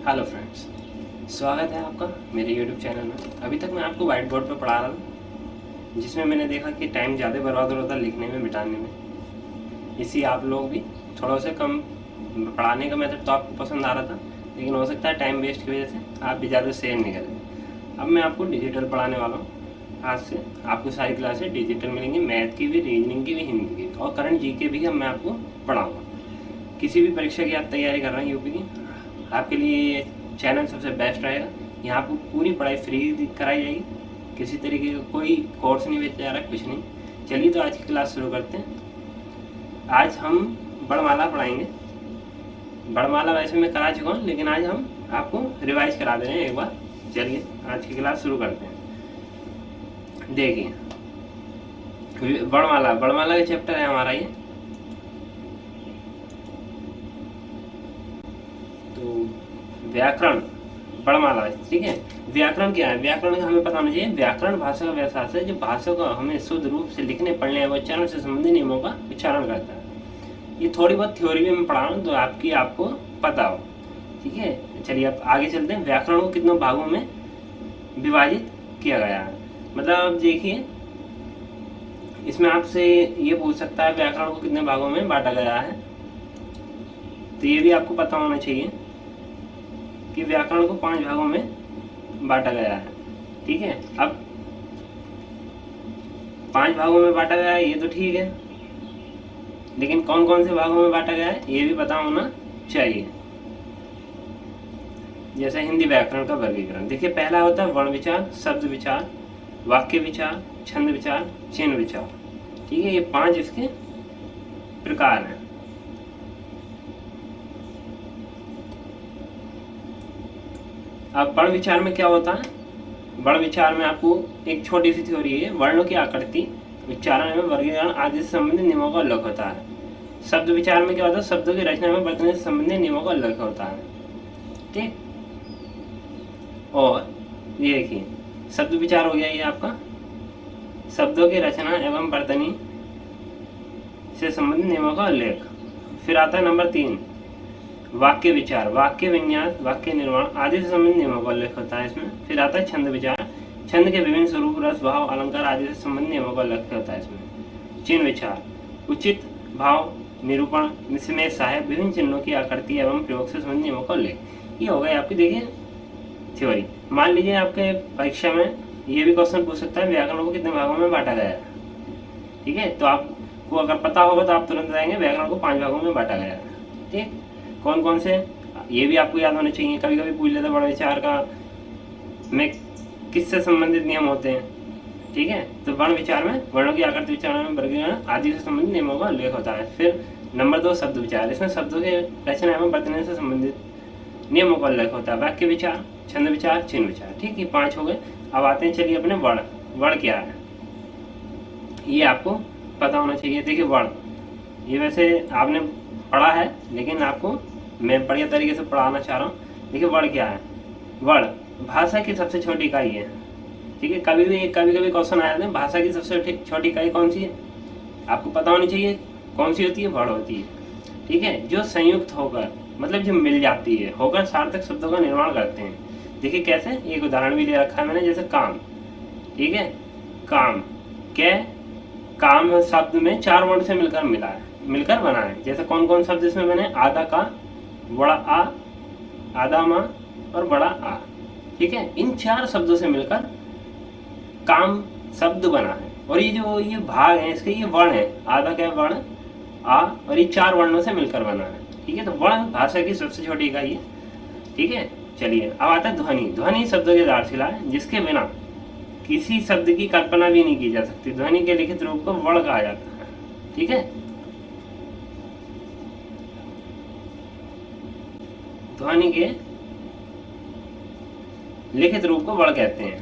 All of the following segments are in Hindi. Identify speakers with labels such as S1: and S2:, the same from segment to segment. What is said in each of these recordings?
S1: हेलो फ्रेंड्स, स्वागत है आपका मेरे यूट्यूब चैनल में। अभी तक मैं आपको वाइट बोर्ड पर पढ़ा रहा था, जिसमें मैंने देखा कि टाइम ज़्यादा बर्बाद हो रहा था लिखने में, मिटाने में। इसी आप लोग भी थोड़ा से कम पढ़ाने का मेथड तो आपको पसंद आ रहा था, लेकिन हो सकता है टाइम वेस्ट की वजह से आप भी ज़्यादा शेयर नहीं करें। अब मैं आपको डिजिटल पढ़ाने वाला हूँ। आज से आपको सारी क्लासें डिजिटल मिलेंगी, मैथ की भी, रीजनिंग की भी, हिंदी की, और करंट जीके भी अब मैं आपको पढ़ाऊँगा। किसी भी परीक्षा की आप तैयारी कर रहे हैं यूपी की, आपके लिए ये चैनल सबसे बेस्ट रहेगा। यहाँ आपको पूरी पढ़ाई फ्री कराई जाएगी, किसी तरीके का कोई कोर्स नहीं बेचा जा रहा, कुछ नहीं। चलिए तो आज की क्लास शुरू करते हैं। आज हम वर्णमाला पढ़ाएंगे। वर्णमाला वैसे मैं करा चुका हूँ, लेकिन आज हम आपको रिवाइज करा दे रहे हैं एक बार। चलिए आज की क्लास शुरू करते हैं। देखिए, वर्णमाला का चैप्टर है हमारा ये। व्याकरण वर्णमाला, ठीक है। व्याकरण क्या है? व्याकरण का हमें पता होना चाहिए। व्याकरण भाषा का व्यवसाय है जो भाषा को हमें शुद्ध रूप से लिखने, पढ़ने एवं उच्चारण से संबंधित नियमों का उच्चारण करता है। ये थोड़ी बहुत थ्योरी भी मैं पढ़ा रहा हूँ, तो आपको पता हो, ठीक है। चलिए अब आगे चलते हैं। व्याकरण को कितनों भागों में विभाजित किया गया है? मतलब अब देखिए, इसमें आपसे ये पूछ सकता है व्याकरण को कितने भागों में बांटा गया है, तो ये भी आपको पता होना चाहिए कि व्याकरण को 5 भागों में बांटा गया है, ठीक है। अब 5 भागों में बांटा गया है, ये तो ठीक है, लेकिन कौन कौन से भागों में बांटा गया है ये भी पता होना चाहिए। जैसे हिंदी व्याकरण का वर्गीकरण देखिए, पहला होता है वर्ण विचार, शब्द विचार, वाक्य विचार, छंद विचार, चिन्ह विचार, ठीक है। ये 5 इसके प्रकार हैं। अब वर्ण विचार में क्या होता है? वर्ण विचार में आपको एक छोटी सी थ्योरी है। वर्णों की आकृति, उच्चारण एवं वर्गीकरण आदि से संबंधित नियमों का उल्लेख होता है। शब्द विचार में क्या होता है? शब्दों की रचना में वर्तने से संबंधित नियमों का उल्लेख होता है, ठीक। और ये देखिए, शब्द विचार हो गया ये आपका, शब्दों की रचना एवं वर्तनी से संबंधित नियमों का उल्लेख। फिर आता है नंबर 3 वाक्य विचार, वाक्य विन्यास, वाक्य निर्माण आदि से संबंधित नियमों का उल्लेख होता है इसमें। फिर आता है छंद विचार, छंद के विभिन्न स्वरूप, रस, भाव, अलंकार आदि से संबंधित नियमों का उल्लेख होता है इसमें। चिन्ह विचार, उचित भाव निरूपण में सहायक विभिन्न चिन्हों की आकृति एवं प्रयोग से संबंधित नियमों का उल्लेख। ये हो गए आपकी, देखिए, थ्योरी। मान लीजिए आपके परीक्षा में ये भी क्वेश्चन पूछ सकता है व्याकरण को कितने भागों में बांटा गया है, ठीक है। तो आपको अगर पता होगा तो आप तुरंत बताएंगे व्याकरण को 5 भागों में बांटा गया है, ठीक। कौन कौन से, ये भी आपको याद होने चाहिए। कभी कभी पूछ लेता वर्ण विचार का में किससे संबंधित नियम होते हैं, ठीक है। तो वर्ण विचार में वर्णों की आकृति, उच्चारण, वर्गीकरण आदि से संबंधित नियमों का उल्लेख होता है। फिर नंबर 2 शब्द विचार, इसमें शब्दों के रचना एवं वर्तने से संबंधित नियमों का उल्लेख होता है। वाक्य विचार, छंद विचार, चिन्ह विचार, ठीक। ये 5 हो गए। अब आते हैं, चलिए अपने वर्ण। वर्ण क्या है ये आपको पता होना चाहिए। देखिए वर्ण, ये वैसे आपने पढ़ा है, लेकिन आपको मैं बढ़िया तरीके से पढ़ाना चाह रहा हूँ। देखिए वर्ण क्या है? वर्ण भाषा की सबसे छोटी इकाई है, ठीक है। कभी कभी क्वेश्चन आया था भाषा की सबसे छोटी इकाई कौन सी है, आपको पता होनी चाहिए। कौन सी होती है? वर्ण होती है, ठीक है। जो संयुक्त होकर, मतलब जो मिल जाती है, होकर सार्थक शब्दों का निर्माण करते हैं। देखिए कैसे, एक उदाहरण भी ले रखा है मैंने, जैसे काम, ठीक है। काम क्या, काम शब्द में 4 वर्ण से मिलकर बना है। जैसे कौन कौन शब्द इसमें बने? आधा का, बड़ा आ, आधा माँ और बड़ा आ, ठीक है। इन 4 शब्दों से मिलकर काम शब्द बना है। और ये जो ये भाग है इसके, ये वर्ण है। आधा क्या वर्ण आ, और ये 4 वर्णों से मिलकर बना है, ठीक है। तो वर्ण भाषा की सबसे छोटी इकाई है, ठीक है। चलिए अब आता है ध्वनि। ध्वनि शब्दों की आधारशिला है, जिसके बिना किसी शब्द की कल्पना भी नहीं की जा सकती। ध्वनि के लिखित रूप को वर्ण कहा जाता है, ठीक है। ध्वनि के लिखित रूप को वर्ण कहते हैं।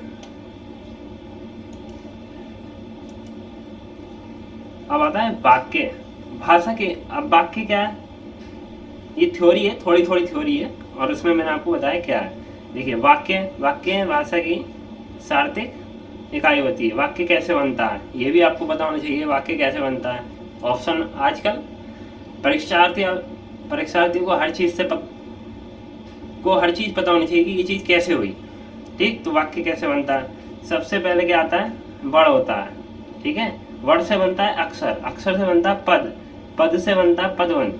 S1: अब आता है वाक्य। भाषा के, अब वाक्य क्या है? ये थ्योरी है, थोड़ी थोड़ी थ्योरी है, और उसमें मैंने आपको बताया क्या है। देखिए वाक्य भाषा की सार्थक इकाई होती है। वाक्य कैसे बनता है ये भी आपको पता होना चाहिए। वाक्य कैसे बनता है? ऑप्शन, आजकल परीक्षार्थियों को हर चीज से को हर चीज़ पता होनी चाहिए कि ये चीज़ कैसे हुई। ठीक, तो वाक्य कैसे बनता है? सबसे पहले क्या आता है? वर्ण होता है। ठीक है, वर्ण से बनता है अक्षर, अक्षर से बनता है पद, पद से बनता है पदवन,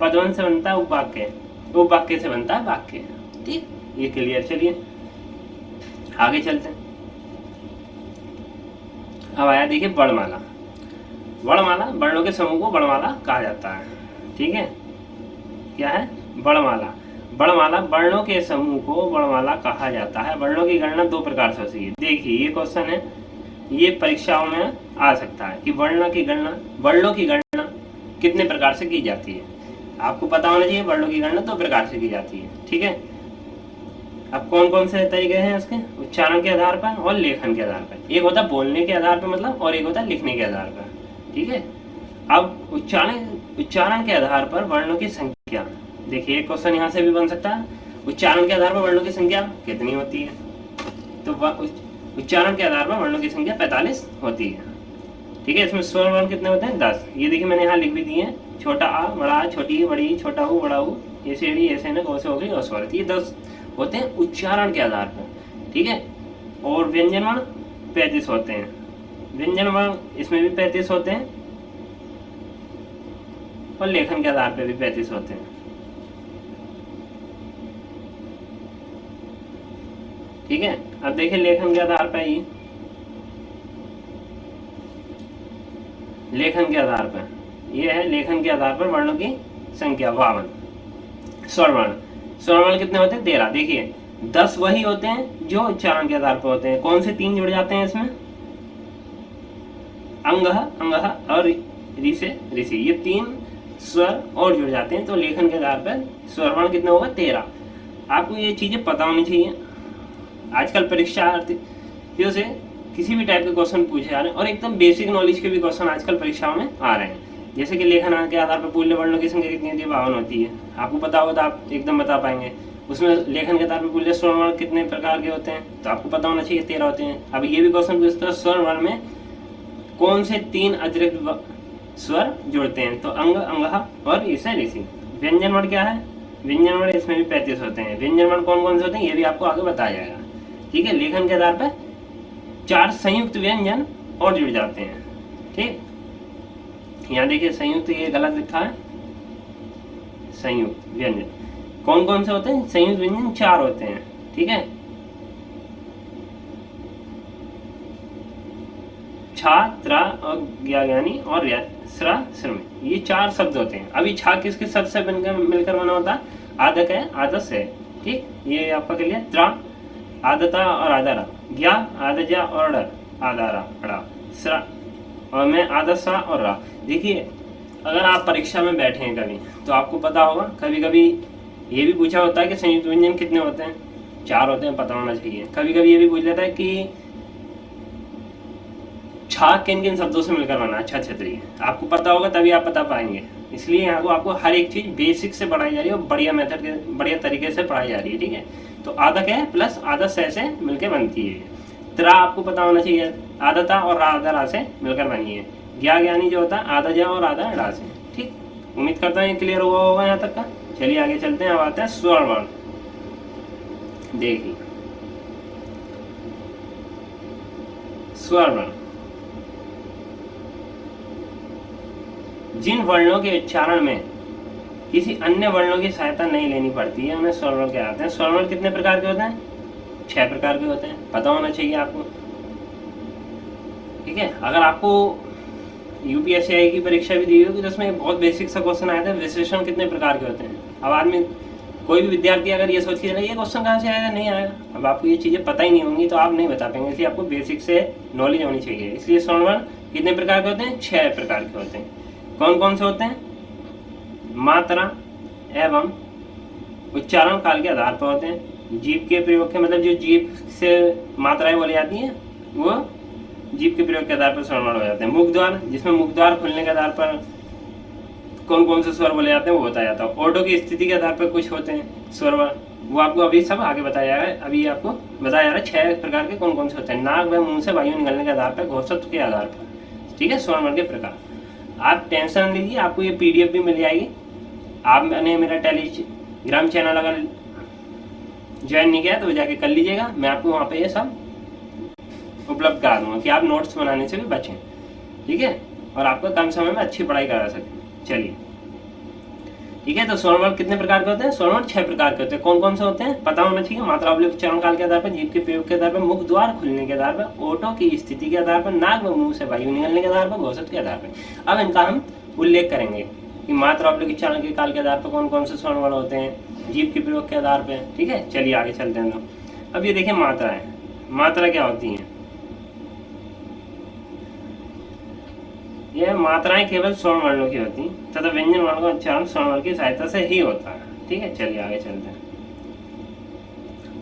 S1: पदवन से बनता है उपवाक्य, उपवाक्य से बनता है वाक्य। ठीक, ये क्लियर। चलिए आगे चलते हैं। अब आया देखिए वर्णमाला। वर्णमाला, वर्णों के समूह को वर्णमाला कहा जाता है। ठीक है, क्या है? वर्णमाला। वर्णमाला, वर्णों के समूह को वर्णमाला कहा जाता है। वर्णों की गणना दो प्रकार से होती है। देखिए ये क्वेश्चन है, ये परीक्षाओं में आ सकता है कि वर्णों की गणना कितने प्रकार से की जाती है। आपको पता होना चाहिए वर्णों की गणना दो प्रकार से की जाती है। ठीक है, अब कौन कौन से तरीके हैं उसके? उच्चारण के आधार पर और लेखन के आधार पर। एक होता है बोलने के आधार पर मतलब, और एक होता है लिखने के आधार पर। ठीक है, अब उच्चारण के आधार पर वर्णों की संख्या। देखिए एक क्वेश्चन यहाँ से भी बन सकता है, उच्चारण के आधार पर वर्णों की संख्या कितनी होती है? तो उच्चारण के आधार पर वर्णों की संख्या 45 होती है। ठीक है, इसमें स्वर वर्ण कितने होते हैं? 10। ये देखिए मैंने यहाँ लिख भी दिए हैं, छोटा आ, बड़ा आ, छोटी बड़ी, छोटा ऊ, बड़ा ऊ, ऐसे एड़ी, ऐसे न, गौ से हो गई, और स्वर। ये 10 होते हैं उच्चारण के आधार पर। ठीक है, और व्यंजन वर्ण 35 होते हैं। व्यंजन वर्ण इसमें भी 35 होते हैं, और लेखन के आधार पर भी 35 होते हैं। ठीक है, अब देखिए लेखन के आधार पर, ही लेखन के आधार पर ये है, लेखन के आधार पर वर्णों की संख्या 52। स्वरवर्ण कितने होते हैं? 13। देखिए 10 वही होते हैं जो उच्चारण के आधार पर होते हैं। कौन से 3 जुड़ जाते हैं इसमें? अंगः और ऋषि, ये 3 स्वर और जुड़ जाते हैं। तो लेखन के आधार पर स्वरवर्ण कितने होगा? 13। आपको ये चीजें पता होनी चाहिए। आजकल परीक्षार्थियों से किसी भी टाइप के क्वेश्चन पूछे जा रहे हैं, और एकदम बेसिक नॉलेज के भी क्वेश्चन आजकल परीक्षाओं में आ रहे हैं। जैसे कि लेखन के आधार पर पुल्य वर्णों की संख्या कितनी होती है? 52 होती है। आपको पता होगा तो आप एकदम बता पाएंगे। उसमें लेखन के आधार पर पुल्य स्वर वर्ण कितने प्रकार के होते हैं? तो आपको पता होना चाहिए 13 होते हैं। अब ये भी क्वेश्चन पूछता है स्वर वर्ण में कौन से 3 अतिरिक्त स्वर जुड़ते हैं? तो अंगः और ऋषि। व्यंजन वर्ण क्या है? व्यंजन वर्ण इसमें भी 35 होते हैं। व्यंजन वर्ण कौन कौन से होते हैं ये भी आपको आगे बताया जाएगा। ठीक है, लेखन के आधार पर 4 संयुक्त व्यंजन और जुड़ जाते हैं। ठीक, यहाँ देखिए संयुक्त, ये गलत लिखा है। संयुक्त व्यंजन कौन कौन से होते हैं? संयुक्त व्यंजन 4 होते हैं। ठीक है, छा, त्रा और ज्ञानी और स्रा, श्रम, ये 4 शब्द होते हैं। अभी छा किस किस शब्द से मिलकर बना होता है? आदक है, आदस है। ठीक, ये आपका के लिए त्रा आदता और आदारा, ज्ञा आदजा और आदारा, अड़ा, स्रा और मैं आदसा और रा। देखिए अगर आप परीक्षा में बैठे हैं कभी, तो आपको पता होगा कभी कभी ये भी पूछा होता है कि संयुक्त व्यंजन कितने होते हैं? 4 होते हैं, पता होना चाहिए। कभी कभी ये भी पूछ लेता है कि छा किन किन शब्दों से मिलकर बना? अच्छा क्षेत्रीय। आपको पता होगा तभी आप बता पाएंगे। इसलिए यहाँ को आपको हर एक चीज बेसिक से पढ़ाई जा रही है और बढ़िया मेथड के बढ़िया तरीके से पढ़ाई जा रही है। ठीक है, तो आदक है प्लस आदत से मिलकर बनती है। त्रा आपको पता होना चाहिए, आदता और आदरा से मिलकर बनी है। ज्ञानी जो होता है आदजा और आदा ड़ा से। ठीक, उम्मीद करता हूँ क्लियर हुआ होगा यहाँ तक का। चलिए आगे चलते हैं। अब आता है स्वर वर्ण। देखिए स्वर वर्ण, जिन वर्णों के उच्चारण में किसी अन्य वर्णों की सहायता नहीं लेनी पड़ती है उन्हें स्वर वर्ण कहते हैं। स्वर वर्ण कितने प्रकार के होते हैं? 6 प्रकार के होते हैं, पता होना चाहिए आपको। ठीक है, अगर आपको यूपीएससी की परीक्षा भी दी होगी तो उसमें बहुत बेसिक सा क्वेश्चन आया था, विशेषण कितने प्रकार के होते हैं। अब आदमी कोई भी विद्यार्थी अगर ये सोच के चले ये क्वेश्चन कहाँ से आएगा, नहीं आएगा। अब आपको ये चीज़ें पता ही नहीं होंगी तो आप नहीं बता पाएंगे, इसलिए आपको बेसिक से नॉलेज होनी चाहिए। इसलिए स्वर वर्ण कितने प्रकार के होते हैं? 6 प्रकार के होते हैं। कौन कौन से होते हैं? मात्रा एवं उच्चारण काल के आधार पर होते हैं। जीभ के प्रयोग के मतलब जो जीभ से मात्राएं बोली जाती हैं वो जीभ के प्रयोग के आधार पर स्वर वर्ण हो जाते हैं। मुख द्वार, जिसमें मुख द्वार खुलने के आधार पर कौन कौन से स्वर बोले जाते हैं वो बताया जाता है। ओठों की स्थिति के आधार पर कुछ होते हैं स्वर वर्ण, वो आपको अभी सब आगे बताया जा रहा है। अभी आपको बताया जा रहा है 6 प्रकार के कौन कौन से होते हैं। नाक व मुंह से वायु निकलने के आधार पर, घोषत्व के आधार पर। ठीक है, स्वर वर्ण के प्रकार। आप टेंशन लीजिए, आपको ये PDF भी मिल जाएगी। आपने मेरा टेलीग्राम चैनल अगर ज्वाइन नहीं किया तो जाके कर लीजिएगा, मैं आपको वहाँ पे ये सब उपलब्ध करा दूंगा कि आप नोट्स बनाने से भी बचें, ठीक है, और आपको कम समय में अच्छी पढ़ाई करा सकें। चलिए ठीक है, तो स्वरवर्ण कितने प्रकार के होते हैं? स्वरवर्ण 6 प्रकार के होते हैं। कौन कौन से होते हैं पता होना चाहिए। मात्रा अवलिक उच्चारण काल के आधार पर, जीभ के प्रयोग के आधार पर, मुख द्वार खुलने के आधार पर, ओठों की स्थिति के आधार पर, नाक व मुंह से वायु निकलने के आधार पर, घोषित के आधार पर। अब इनका हम उल्लेख करेंगे कि मात्रा अवलिक उच्चारण के काल के आधार पर कौन कौन से स्वरवर्ण होते हैं, जीभ के प्रयोग के आधार पर, ठीक है। चलिए आगे चलते हैं। तो अब ये देखिए मात्राएं, मात्रा क्या होती हैं? यह मात्राएं केवल स्वर्ण वर्णों की होती हैं तथा व्यंजन वर्णों का उच्चारण स्वर्ण वर्ण की सहायता से ही होता है, ठीक है। चलिए आगे चलते हैं।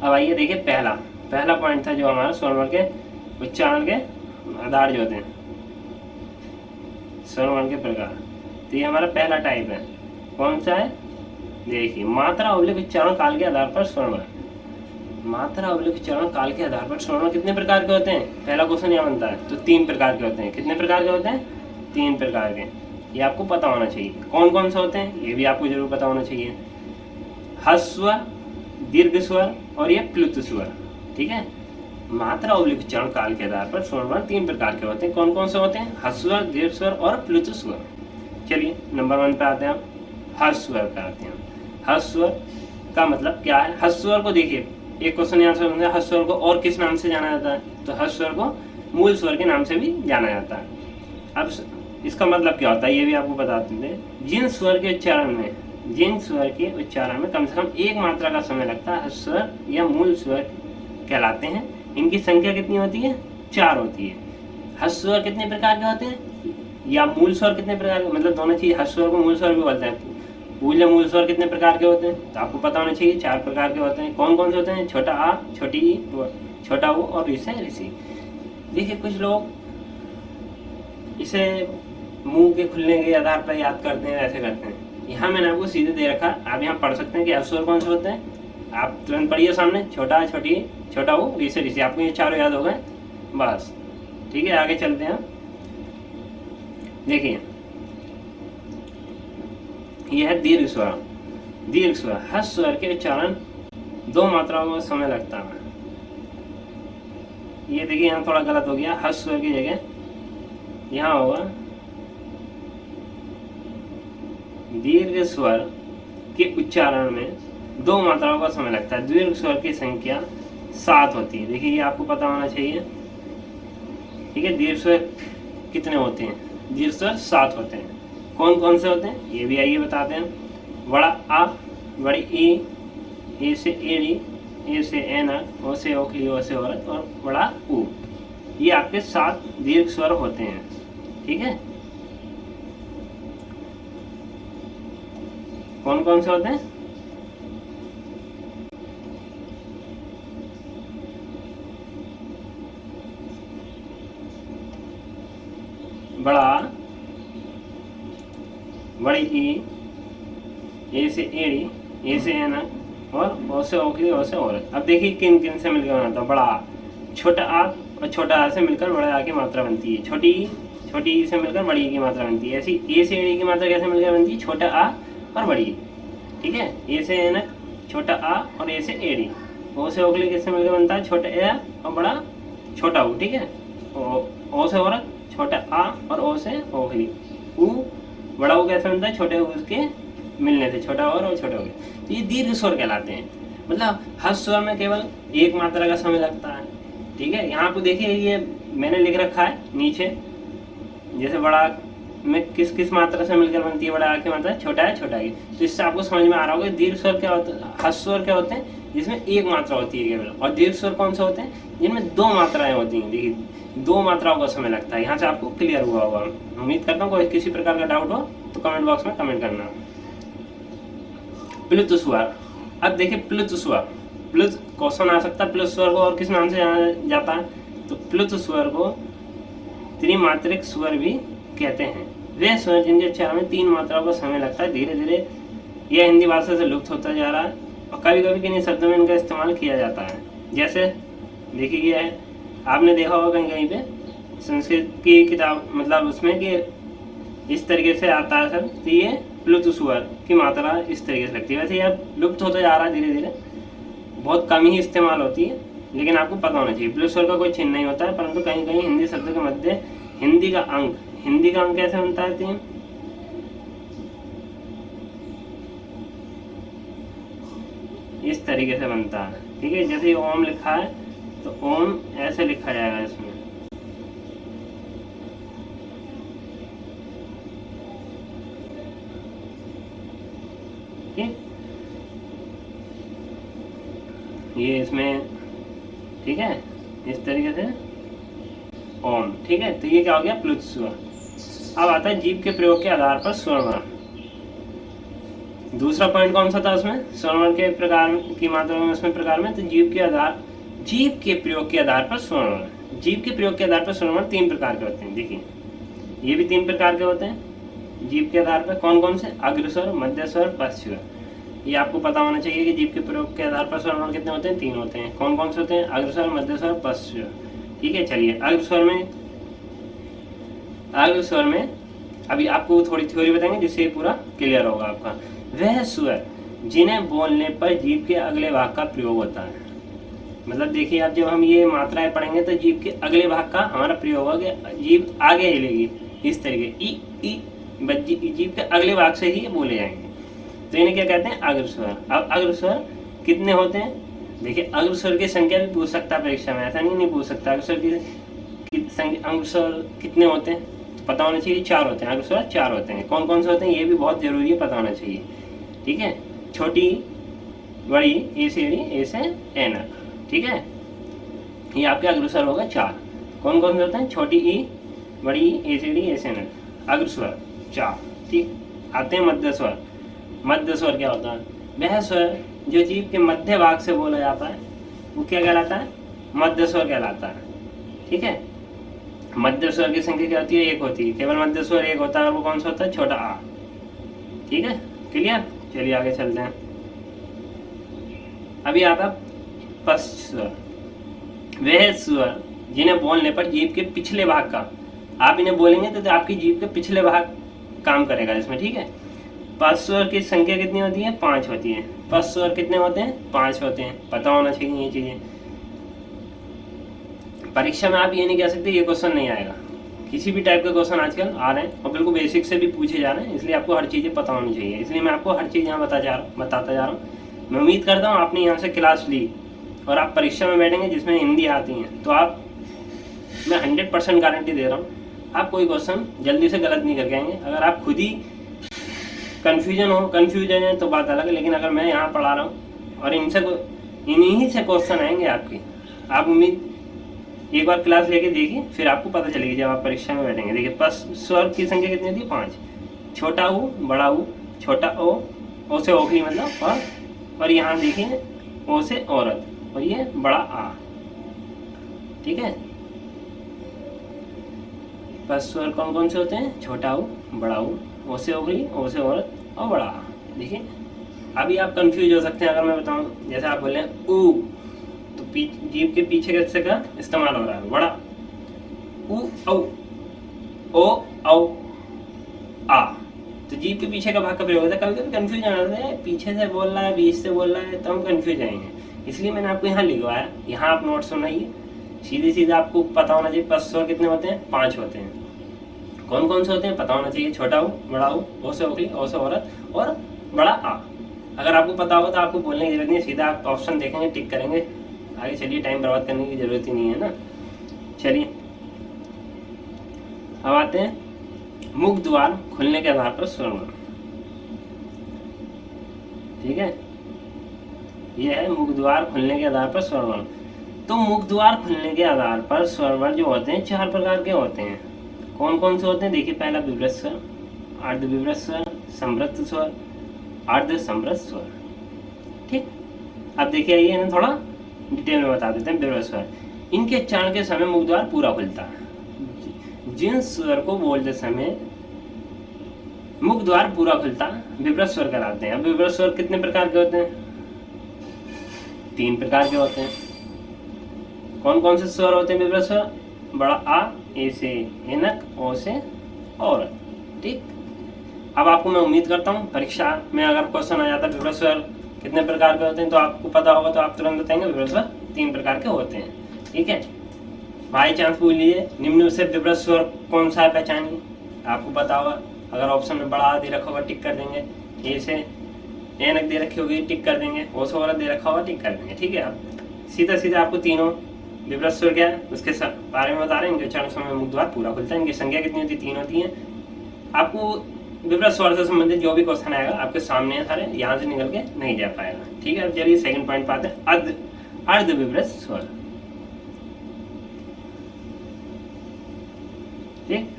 S1: अब आइए देखिए पहला पॉइंट था जो हमारा स्वर्ण वर्ण के उच्चारण के आधार जो होते हैं, स्वर्ण वर्ण के प्रकार। तो ये हमारा पहला टाइप है, कौन सा है? देखिए मात्रा अवलिक उच्चारण काल के आधार पर स्वर्ण वर्ण। मात्रा अवलिक उच्चारण काल के आधार पर स्वर्ण वर्ण कितने प्रकार के होते हैं? पहला क्वेश्चन यहाँ बनता है, तो 3 प्रकार के होते हैं। कितने प्रकार के होते हैं? 3 प्रकार के। ये आपको पता होना चाहिए। कौन कौन से होते हैं ये भी आपको जरूर पता होना चाहिए। ह्रस्व, दीर्घ स्वर और ये प्लुत स्वर, ठीक है। मात्रा अवलिक उच्चारण काल के आधार पर स्वर्ण वर्ण 3 प्रकार के होते हैं। कौन कौन से होते हैं? ह्रस्व, दीर्घ स्वर और प्लुत स्वर। चलिए नंबर 1 पे आते हैं, ह्रस्व पे आते हैं। ह्रस्व का मतलब क्या है? ह्रस्व को देखिए, एक क्वेश्चन यहाँ से बनता है, ह्रस्व को और किस नाम से जाना जाता है? तो ह्रस्व को मूल स्वर के नाम से भी जाना जाता है। अब इसका मतलब क्या होता है ये भी आपको बताते हैं। जिन स्वर के उच्चारण में कम से कम एक मात्रा का समय लगता है, स्वर या मूल स्वर कहलाते हैं। इनकी संख्या कितनी होती है? 4 होती है। ह्रस्व कितने प्रकार के होते हैं या मूल स्वर कितने प्रकार के, मतलब दोनों चीज, ह्रस्व को मूल स्वर भी बोलते हैं। मूल या मूल स्वर कितने प्रकार के होते हैं? तो आपको पता होना चाहिए 4 प्रकार के होते हैं। कौन कौन से होते हैं? छोटा आ, छोटी ई, छोटा ऊ और ऋषि। देखिए कुछ लोग इसे मुंह के खुलने के आधार पर याद करते हैं, ऐसे करते हैं। यहाँ मैंने आपको सीधे दे रखा, आप यहाँ पढ़ सकते हैं कि ह्रस्व कौन से होते हैं। आप तुरंत पढ़िए सामने, छोटा, छोटी, छोटा ऊ, ऋषि। आपको ये 4 याद हो गए बस, ठीक है। आगे चलते हैं। देखिए यह है दीर्घ स्वर। दीर्घ स्वर, ह्रस्व स्वर के उच्चारण 2 मात्राओं में समय लगता है। ये देखिए यहाँ थोड़ा गलत हो गया, ह्रस्व स्वर की जगह यहाँ होगा दीर्घ स्वर के उच्चारण में 2 मात्राओं का समय लगता है। दीर्घ स्वर की संख्या 7 होती है। देखिए ये आपको पता होना चाहिए, ठीक है। दीर्घ स्वर कितने होते हैं? दीर्घ स्वर 7 होते हैं। कौन कौन से होते हैं ये भी आइए बताते हैं। बड़ा आ, बड़ी ई, ए से एड़ी, ए से ऐनक, ओ से ओखली, ओ से औरत और बड़ा ऊ। ये आपके 7 दीर्घ स्वर होते हैं, ठीक है। कौन कौन से होते हैं? बड़ा, बड़ी ई, ए से एड़ी, ए से ऐनक और ओ से ओखली, ओ से औरत। अब देखिए किन किन से मिलकर बना था। बड़ा, छोटा आ और छोटा आ से मिलकर बड़े आ की मात्रा बनती है। छोटी ई से मिलकर बड़ी ई की मात्रा बनती है। ऐसी ए से एड़ी की मात्रा कैसे मिलकर बनती है? छोटा आ और बड़ी, ठीक है। ए से ऐनक, छोटा आ और ए से एड़ी। ओ से ओखली किससे मिलकर बनता है? छोटा ए और बड़ा छोटा ऊ, ठीक है। ओ से औरत, छोटा आ और ओ से ओखली। ऊ, बड़ा ऊ कैसे बनता है? छोटे ऊ के मिलने से, छोटा और छोटा ऊ। तो ये दीर्घ स्वर कहलाते हैं। मतलब ह्रस्व स्वर में केवल एक मात्रा का समय लगता है, ठीक है। यहाँ पे देखिए ये मैंने लिख रखा है नीचे, जैसे बड़ा में किस किस मात्रा से मिलकर बनती है? बड़ा आ की मात्रा, छोटा है, छोटा की। तो इससे आपको समझ में आ रहा होगा दीर्घ स्वर क्या होता है, ह्रस्व स्वर क्या होते हैं जिसमें एक मात्रा होती है केवल, और दीर्घ स्वर कौन से होते हैं जिनमें 2 मात्राएं होती हैं। देखिए 2 मात्राओं का समय लगता है। यहाँ से आपको क्लियर हुआ होगा। उम्मीद करता हूँ कोई किसी प्रकार का डाउट हो तो कमेंट बॉक्स में कमेंट करना। प्लुत स्वर। अब देखिए प्लुत स्वर, प्लुत क्वेश्चन आ सकता है, प्लुत स्वर को और किस नाम से जाना जाता है? तो प्लुत स्वर को त्रिमात्रिक स्वर भी कहते हैं। वे स्वर जिनके उच्चारण में 3 मात्राओं का समय लगता है। धीरे धीरे यह हिंदी भाषा से लुप्त होता जा रहा है और कभी कभी किन्हीं शब्दों में इनका इस्तेमाल किया जाता है। जैसे देखिए ये है, आपने देखा होगा कहीं कहीं पे संस्कृत की किताब, मतलब उसमें कि इस तरीके से आता है सब। तो ये प्लुत स्वर की मात्रा इस तरीके से लगती है। वैसे यह लुप्त होता जा रहा है धीरे धीरे, बहुत कम ही इस्तेमाल होती है, लेकिन आपको पता होना चाहिए। प्लस स्वर का कोई चिन्ह नहीं होता है, परंतु कहीं कहीं हिंदी शब्द के मध्य हिंदी का अंक कैसे बनता है 3, इस तरीके से बनता है। ठीक है, जैसे ओम लिखा है तो ओम ऐसे लिखा जाएगा इसमें। ठीक, ये इसमें, ठीक है, इस तरीके से ओम। ठीक है, तो ये क्या हो गया प्लुत स्वर। अब आता है जीभ के प्रयोग के आधार पर स्वरवर्ण। दूसरा पॉइंट कौन सा था उसमें, स्वरवर्ण के प्रकार की मात्रा में, उसमें प्रकार में, तो जीभ के प्रयोग के आधार पर स्वरवर्ण। जीभ के प्रयोग के आधार पर स्वरवर्ण 3 प्रकार के होते हैं। देखिए ये भी 3 प्रकार के होते हैं जीभ के आधार पर। कौन कौन से, अग्रस्वर, मध्य स्वर, पश्च स्वर। ये आपको पता होना चाहिए कि जीभ के प्रयोग के आधार पर स्वरवर्ण कितने होते हैं, 3 होते हैं। कौन कौन से होते हैं, अग्रस्वर, मध्य स्वर, पश्च स्वर। ठीक है, चलिए अग्रस्वर में अभी आपको थोड़ी थ्योरी बताएंगे जिससे ये पूरा क्लियर होगा आपका। वह स्वर जिन्हें बोलने पर जीभ के अगले भाग का प्रयोग होता है। मतलब देखिए आप, जब हम ये मात्राएं पढ़ेंगे तो जीभ के अगले भाग का हमारा प्रयोग होगा, जीभ आगे हिलेगी इस तरीके, ई जीभ के अगले भाग से ही बोले जाएंगे, तो इन्हें क्या कहते हैं, अग्रस्वर। अब अग्रस्वर कितने होते हैं, देखिए अग्रस्वर की संख्या भी पूछ सकता है परीक्षा में, ऐसा नहीं पूछ सकता। अग्रस्वर की संख्या, अग्रस्वर कितने होते हैं पता होना चाहिए, 4 होते हैं। अग्रस्वर 4 होते हैं। कौन कौन से होते हैं ये भी बहुत जरूरी है, पता होना चाहिए। ठीक है, छोटी, बड़ी, ए से एड़ी, ए से ऐनक। ठीक है, ये आपके अग्रस्वर होगा 4। कौन कौन से होते हैं, छोटी ई, बड़ी ई, ए से एड़ी, ए से ऐनक, अग्रस्वर 4। ठीक, आते हैं मध्य स्वर। मध्य स्वर क्या होता है, वह स्वर जो जीभ के मध्य भाग से बोला जाता है वो क्या कहलाता है, मध्य स्वर कहलाता है। ठीक है, मध्य स्वर की संख्या क्या होती है, 1 होती है। केवल मध्य स्वर 1 होता है, और वो कौन सा होता है, छोटा आ। ठीक है, क्लियर। चलिए आगे चलते हैं। अभी आता पश्च स्वर। वह स्वर जिन्हें बोलने पर जीभ के पिछले भाग का, आप इन्हें बोलेंगे तो आपकी जीभ के पिछले भाग काम करेगा इसमें। ठीक है, पश्च स्वर की संख्या कितनी होती है, 5 होती है। पश्च स्वर कितने होते हैं, 5 होते हैं। पता होना चाहिए ये चीजें। परीक्षा में आप ये नहीं कह सकते ये क्वेश्चन नहीं आएगा। किसी भी टाइप के क्वेश्चन आजकल आ रहे हैं और बिल्कुल बेसिक से भी पूछे जा रहे हैं, इसलिए आपको हर चीज़ें पता होनी चाहिए। इसलिए मैं आपको हर चीज़ यहाँ बताता जा रहा हूँ। मैं उम्मीद करता हूँ आपने यहाँ से क्लास ली और आप परीक्षा में बैठेंगे जिसमें हिंदी आती है तो आप, मैं 100% गारंटी दे रहा हूँ, आप कोई क्वेश्चन जल्दी से गलत नहीं करके आएंगे। अगर आप खुद ही कंफ्यूज है तो बात अलग है, लेकिन अगर मैं यहाँ पढ़ा रहा हूँ और इन्हीं से क्वेश्चन आएंगे आपके, आप उम्मीद एक बार क्लास लेके देखिए, फिर आपको पता चलेगी जब आप परीक्षा में बैठेंगे। देखिए पश्च स्वर की संख्या कितनी होती है, 5। छोटा ऊ, बड़ा ऊ, छोटा ओ से ओखली मतलब, और यहाँ देखिए ओ से औरत, और ये बड़ा आ। ठीक है, पश्च स्वर कौन कौन से होते हैं, छोटा ऊ, बड़ा ऊ, ओ से ओखली, ओ से औरत, और बड़ा आ। देखिए अभी आप कंफ्यूज हो सकते हैं अगर मैं बताऊं, जैसे आप बोले ऊ, तो जीभ के पीछे कैसे का इस्तेमाल हो रहा है, बड़ा ऊ, औ, ओ, औ, आ, तो जीभ के पीछे का भाग का प्रयोग होता है। कभी कभी कंफ्यूज आना है, पीछे से बोल रहा है, बीच से बोल रहा है, तो हम कंफ्यूज आएंगे। इसलिए मैंने आपको यहाँ लिखवाया, यहाँ आप नोट सुनाइए, सीधे आपको पता होना चाहिए पश्च स्वर कितने होते हैं, 5 होते हैं। कौन कौन से होते हैं पता होना चाहिए, छोटा ऊ, बड़ा ऊ, ओ से ओखली, ओ से औरत, और बड़ा आ। अगर आपको पता हो तो आपको बोलने की जरूरत नहीं है, सीधा आप ऑप्शन देखेंगे, टिक करेंगे, आगे चलिए, टाइम बर्बाद करने की जरूरत ही नहीं है ना। चलिए अब आते हैं मुख द्वार खुलने के आधार पर स्वरवर्ण। ठीक है, यह है मुख द्वार खुलने के आधार पर स्वरवर्ण। तो मुख द्वार खुलने के आधार पर स्वरवर्ण जो होते हैं 4 प्रकार के होते हैं। कौन कौन से होते हैं, देखिए पहला विवृत स्वर, अर्ध विवृत स्वर, समृत स्वर, अर्ध समृत स्वर। ठीक, अब देखिए आइए ना थोड़ा डिटेल में बता देते हैं। विवृत स्वर, इनके उच्चारण के समय मुख द्वार पूरा खुलता है। जिन स्वर को बोलते समय मुख द्वार पूरा खुलता है विवृत स्वर कहलाते हैं। अब विवृत स्वर कितने प्रकार के होते हैं, 3 प्रकार के होते हैं। कौन कौन से स्वर होते हैं विवृत स्वर, बड़ा आ, ए से ऐनक, ओ से औरत। ठीक, अब आपको मैं उम्मीद करता हूँ परीक्षा में अगर क्वेश्चन आ जाता है विवृत स्वर कितने प्रकार के होते हैं, तो आपको पता होगा तो आप तुरंत बताएंगे विवृत स्वर 3 प्रकार के होते हैं। ठीक है, बाई चांस पूछ लीजिए निम्न में से विवृत स्वर कौन सा है, पहचानिए, आपको पता होगा। अगर ऑप्शन में बड़ा आ दे रखा होगा टिक कर देंगे, ए से एनक दे रखी होगी टिक कर देंगे, ओ से औरत दे रखा होगा टिक कर देंगे। ठीक है, अब सीधा सीधा आपको तीनों विवृत स्वर क्या है उसके बारे में बता रहे हैं। इनके उच्चारण समय मुख द्वार पूरा खुलता है। इनकी संख्या कितनी होती है, 3 होती है। आपको विवृत स्वर से संबंधित जो भी क्वेश्चन आएगा आपके सामने है सारे, यहाँ से निकल के नहीं जा पाएगा। ठीक है, अब चलिए सेकंड पॉइंट पाते हैं, अर्ध विवृत स्वर। ठीक,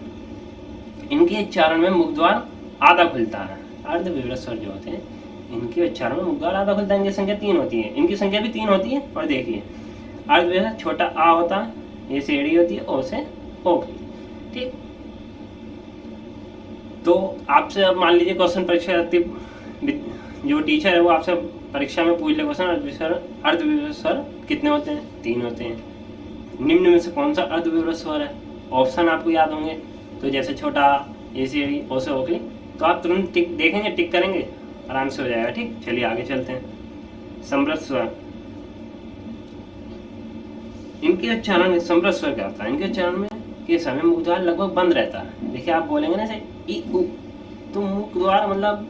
S1: इनके उच्चारण में मुख द्वार आधा खुलता है। अर्ध विवृत स्वर जो होते हैं इनके उच्चारण में मुख द्वार आधा खुलता है। इनकी संख्या 3 होती है, इनकी संख्या भी 3 होती है। और देखिए अर्ध विवृत छोटा आ होता है, ये से एड़ी होती है, ओ से ओखली। ठीक, तो आपसे अब मान लीजिए क्वेश्चन परीक्षा जो टीचर है वो आपसे परीक्षा में पूछ ले क्वेश्चन अर्ध विवृत स्वर कितने होते हैं, 3 होते हैं। निम्न में से कौन सा अर्ध विवृत स्वर है, ऑप्शन आपको याद होंगे, तो जैसे छोटा ए सी एड़ी ओ से ओखली, तो आप तुरंत टिक देखेंगे, टिक करेंगे, आराम से हो जाएगा। ठीक, चलिए आगे चलते हैं। समृत स्वर, इनके उच्चारण समृत स्वर क्या होता है, इनके उच्चारण में के समय मुख द्वार लगभग बंद रहता है। देखिए आप बोलेंगे ना जैसे ई उ, तो मुख द्वार मतलब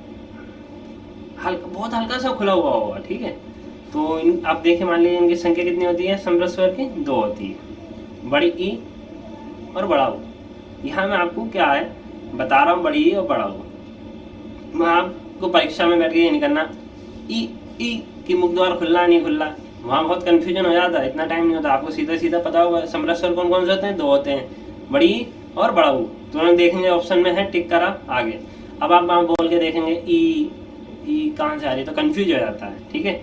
S1: हल्का, बहुत हल्का सा खुला हुआ होगा। ठीक है, तो आप देखिए मान लीजिए इनकी संख्या कितनी होती है समृत स्वर की, 2 होती है, बड़ी ई और बड़ा उ। यहाँ मैं आपको क्या है बता रहा हूँ, बड़ी ई और बड़ा उ। मैं आपको परीक्षा में बैठ के ये नहीं करना ई की मुख द्वार खुलना नहीं खुलना, वहाँ बहुत कंफ्यूजन हो जाता है, इतना टाइम नहीं होता। आपको सीधा सीधा पता होगा समृत स्वर कौन कौन से होते हैं, 2 होते हैं, बड़ी ई और बड़ा उ। तुरंत देखेंगे ऑप्शन में है, टिक करा आगे। अब आप वहाँ बोल के देखेंगे ई कहाँ से आ रही है, तो कंफ्यूज हो जाता है। ठीक है,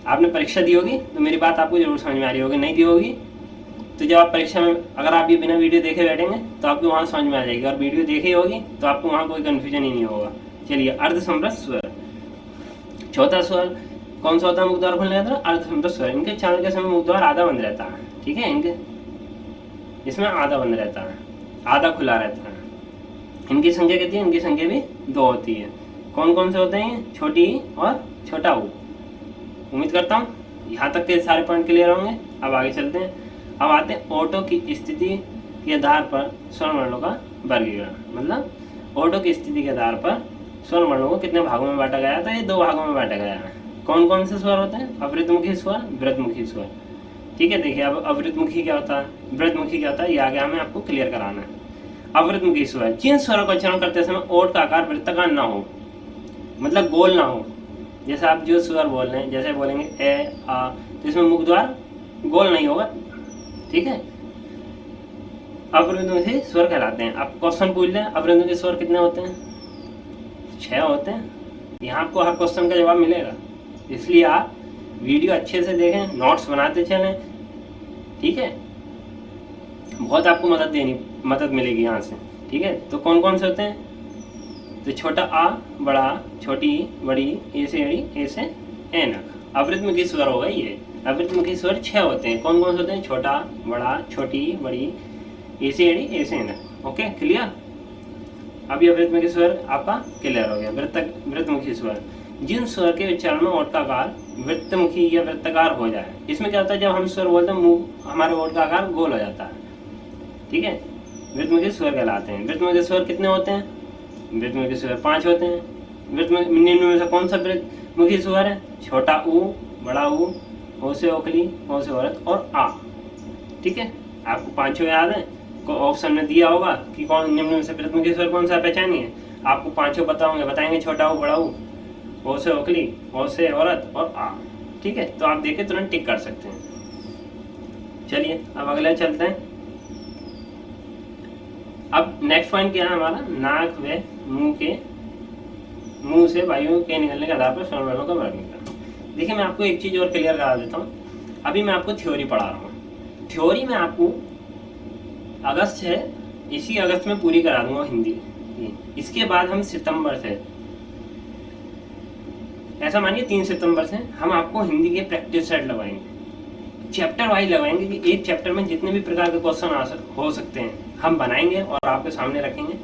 S1: आपने परीक्षा दी होगी तो मेरी बात आपको जरूर समझ में आ रही होगी, नहीं दी होगी तो जब आप परीक्षा में अगर आप ये बिना वीडियो देखे बैठेंगे तो आपको वहाँ समझ में आ जाएगी, और वीडियो देखी होगी तो आपको वहाँ कोई कन्फ्यूजन ही नहीं होगा। चलिए अर्ध समृत स्वर, चौथा स्वर कौन सा होता है मुख द्वार खुलने का, अर्ध समृत स्वर। इनके उच्चारण के समय मुख द्वार आधा बंद रहता है। ठीक है, इनके इसमें आधा बंद रहता है, आधा खुला रहता है। इनकी संख्या कितनी है, इनकी संख्या भी 2 होती है। कौन कौन से होते हैं, छोटी और छोटा उ। उम्मीद करता हूँ यहाँ तक के सारे पॉइंट क्लियर होंगे। अब आगे चलते हैं। अब आते हैं ओटो की स्थिति के आधार पर स्वर वर्णों का वर्गीकरण। मतलब ओटो की स्थिति के आधार पर स्वर वर्णों को कितने भागों में बांटा गया, तो ये 2 भागों में बांटा गया है। कौन कौन से स्वर होते हैं, अवृतमुखी स्वर, वृत्तमुखी स्वर। ठीक है, देखिए अब अवृतमुखी क्या होता है, वृत्तमुखी क्या होता है, ये आगे हमें आपको क्लियर कराना है। अवृतमुखी स्वर, जिन स्वरों का उच्चारण करते समय ओठ का आकार वृत्ताकार ना हो, मतलब गोल ना हो। जैसे आप जो स्वर बोल रहे हैं, जैसे बोलेंगे ए आ, तो इसमें मुख द्वार गोल नहीं होगा। ठीक है, अवृतमुखी स्वर कहलाते हैं। आप क्वेश्चन पूछ लें अवृतमुखी स्वर कितने होते हैं, 6 होते हैं। यहाँ आपको हर क्वेश्चन का जवाब मिलेगा, इसलिए आप वीडियो अच्छे से देखें, नोट्स बनाते चलें। ठीक है, बहुत आपको मदद मिलेगी यहाँ से। ठीक है, तो कौन कौन से होते हैं, तो छोटा आ, बड़ा, छोटी, बड़ी, ए से एड़ी, ए से एनक, अवृतमुखी स्वर होगा ये। अवृतमुखी स्वर 6 होते हैं। कौन कौन से होते हैं, छोटा, बड़ा, छोटी, बड़ी, ए से एड़ी, ए से एनक। Okay, clear. अभी अवृतमुखी स्वर आपका क्लियर हो गया। वृत्तमुखी स्वर, जिन स्वर के उच्चारण में ओठ का आकार वृत्तमुखी या वृत्ताकार हो जाए। इसमें क्या होता है, जब हम स्वर बोलते हैं मुंह हमारे ओठ का आकार गोल हो जाता है। ठीक है, वृत्तमुखी स्वर कहलाते हैं। वृत्तमुखी स्वर कितने होते हैं, वृत्तमुखी स्वर 5 होते हैं। निम्न में से कौन सा वृत्तमुखी स्वर है, छोटा ऊ, बड़ा ऊ, ओ से ओखली, ओ से औरत और आ। ठीक है, आपको 5 याद है, ऑप्शन में दिया होगा कि कौन निम्न में से वृत्तमुखी स्वर कौन सा, पहचानिए। आपको 5 बताएंगे, छोटा ऊ, बड़ा ऊ, ओ से ओखली, ओ से औरत और आ। ठीक है, तो आप देखे तुरंत टिक कर सकते हैं। चलिए अब अगले चलते हैं। अब नेक्स्ट पॉइंट क्या है हमारा, नाक व मुंह से वायु के निकलने के आधार पर स्वर वर्णों का वर्गीकरण। देखिए मैं आपको एक चीज और क्लियर करा देता हूँ। अभी मैं आपको थ्योरी पढ़ा रहा हूँ। थ्योरी में आपको अगस्त है, इसी अगस्त में पूरी करा दूंगा हिंदी। इसके बाद हम सितंबर से, ऐसा मानिए 3 सितंबर से हम आपको हिंदी के प्रैक्टिस सेट लगवाएंगे, चैप्टर वाइज लगवाएंगे कि एक चैप्टर में जितने भी प्रकार के क्वेश्चन हो सकते हैं हम बनाएंगे और आपके सामने रखेंगे।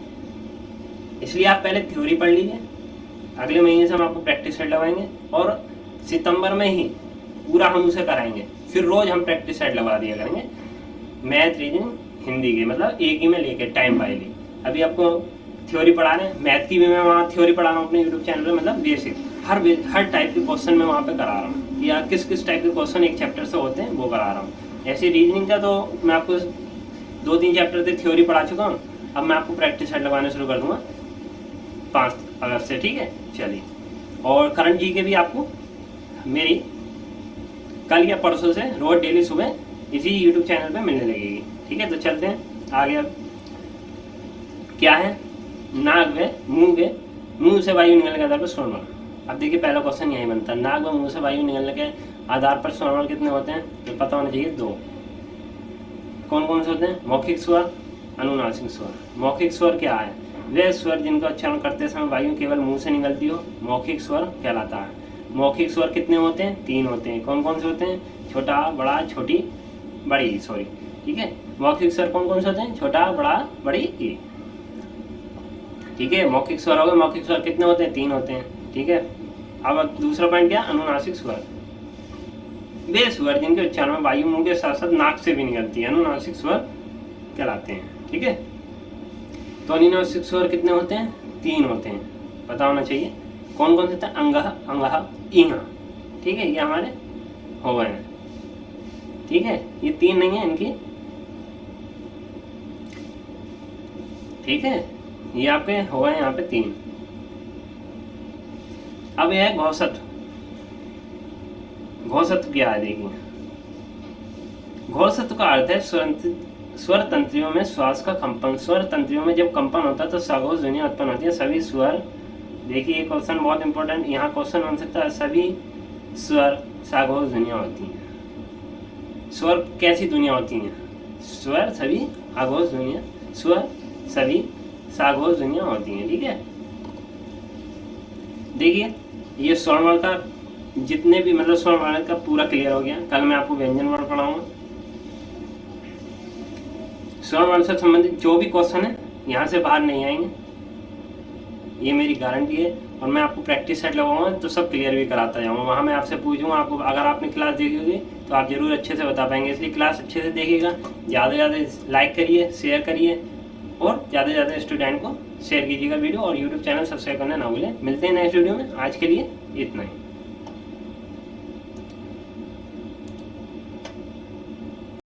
S1: इसलिए आप पहले थ्योरी पढ़ लीजिए। अगले महीने से हम आपको प्रैक्टिस सेट लगवाएंगे और सितंबर में ही पूरा हम उसे कराएंगे। फिर रोज हम प्रैक्टिस सेट लगवा दिया करेंगे मैथ, रीजनिंग, हिंदी के, मतलब एक ही में लेके टाइम बायली। अभी आपको थ्योरी पढ़ा रहे हैं, मैथ की भी मैं वहाँ थ्योरी पढ़ा रहा हूँ अपने यूट्यूब चैनल पे, मतलब बेसिक हर टाइप के क्वेश्चन मैं वहाँ पे करा रहा हूँ, या किस किस टाइप के क्वेश्चन एक चैप्टर से होते हैं वो करा रहा हूँ। ऐसे रीजनिंग का तो मैं आपको 2-3 चैप्टर से थ्योरी पढ़ा चुका हूँ, अब मैं आपको प्रैक्टिस सेट लगाने शुरू कर दूंगा 5 अगस्त से, ठीक है। चलिए, और करंट जी के भी आपको मेरी कल या परसों से रोज डेली सुबह इसी यूट्यूब चैनल पे मिलने लगेगी, ठीक है। तो चलते हैं आगे। अब क्या है, नाक व मुंह के, मुंह से वायु निकलने के आधार पर स्वरवर्ण। अब देखिए पहला क्वेश्चन यही बनता है, नाक व मुंह से वायु निकलने के आधार पर स्वरवर्ण कितने होते हैं, तो पता होना चाहिए 2। कौन कौन से होते हैं, मौखिक स्वर, अनुनासिक स्वर। मौखिक स्वर क्या है, वे स्वर जिनका उच्चारण करते समय वायु केवल मुंह से निकलती हो, मौखिक स्वर कहलाता है। मौखिक स्वर कितने होते हैं, 3 होते हैं। कौन कौन से होते हैं, छोटा, बड़ा, छोटी, बड़ी, सॉरी, ठीक है। मौखिक स्वर कौन कौन से होते हैं, छोटा, बड़ा, बड़ी, ई, ठीक है। मौखिक स्वर हो गए, मौखिक स्वर कितने होते हैं, 3 होते हैं, ठीक है। अब दूसरा पॉइंट क्या, अनुनासिक स्वर, वे स्वर जिनके उच्चारण में वायु मुंह के साथ साथ नाक से भी निकलती है, अनुनासिक स्वर कहलाते हैं, ठीक है। तो अनुनासिक स्वर कितने होते हैं, 3 होते हैं, पता होना चाहिए। कौन कौन से होते हैं, अंगह, अंगह, इंगा, ठीक है। ये हमारे हो गए हैं, ठीक है। ये 3 नहीं है इनकी, ठीक है। ये आपके हो गए यहाँ पे 3। अब यह है घोषत। घोषत क्या है, देखिए घोषत का अर्थ है स्वर तंत्रियों में श्वास का कंपन। स्वर तंत्रियों में जब कंपन होता है तो सघोष ध्वनियां उत्पन्न होती है। सभी स्वर, देखिए ये क्वेश्चन बहुत इंपॉर्टेंट, यहाँ क्वेश्चन बन सकता है, सभी स्वर सघोष ध्वनियां होती हैं। स्वर कैसी ध्वनियां होती हैं, स्वर सभी आघोष ध्वनियां, स्वर सभी साघोष ध्वनियां होती हैं, ठीक है। देखिए ये स्वरवर्ण का जितने भी मतलब स्वरवर्ण का पूरा क्लियर हो गया। कल मैं आपको व्यंजन वर्ण पढ़ाऊंगा। स्वरवर्ण से संबंधित जो भी क्वेश्चन है यहाँ से बाहर नहीं आएंगे, ये मेरी गारंटी है। और मैं आपको प्रैक्टिस सेट लगाऊंगा तो सब क्लियर भी कराता जाऊंगा। वहाँ मैं आपसे पूछूंगा, आपको अगर आपने क्लास देखी होगी तो आप जरूर अच्छे से बता पाएंगे। इसलिए क्लास अच्छे से देखिएगा, ज़्यादा से ज़्यादा लाइक करिए, शेयर करिए और ज़्यादा से ज़्यादा स्टूडेंट को शेयर कीजिएगा वीडियो, और यूट्यूब चैनल सब्सक्राइब करना ना भूलें। मिलते हैं नेक्स्ट वीडियो में, आज के लिए इतना ही।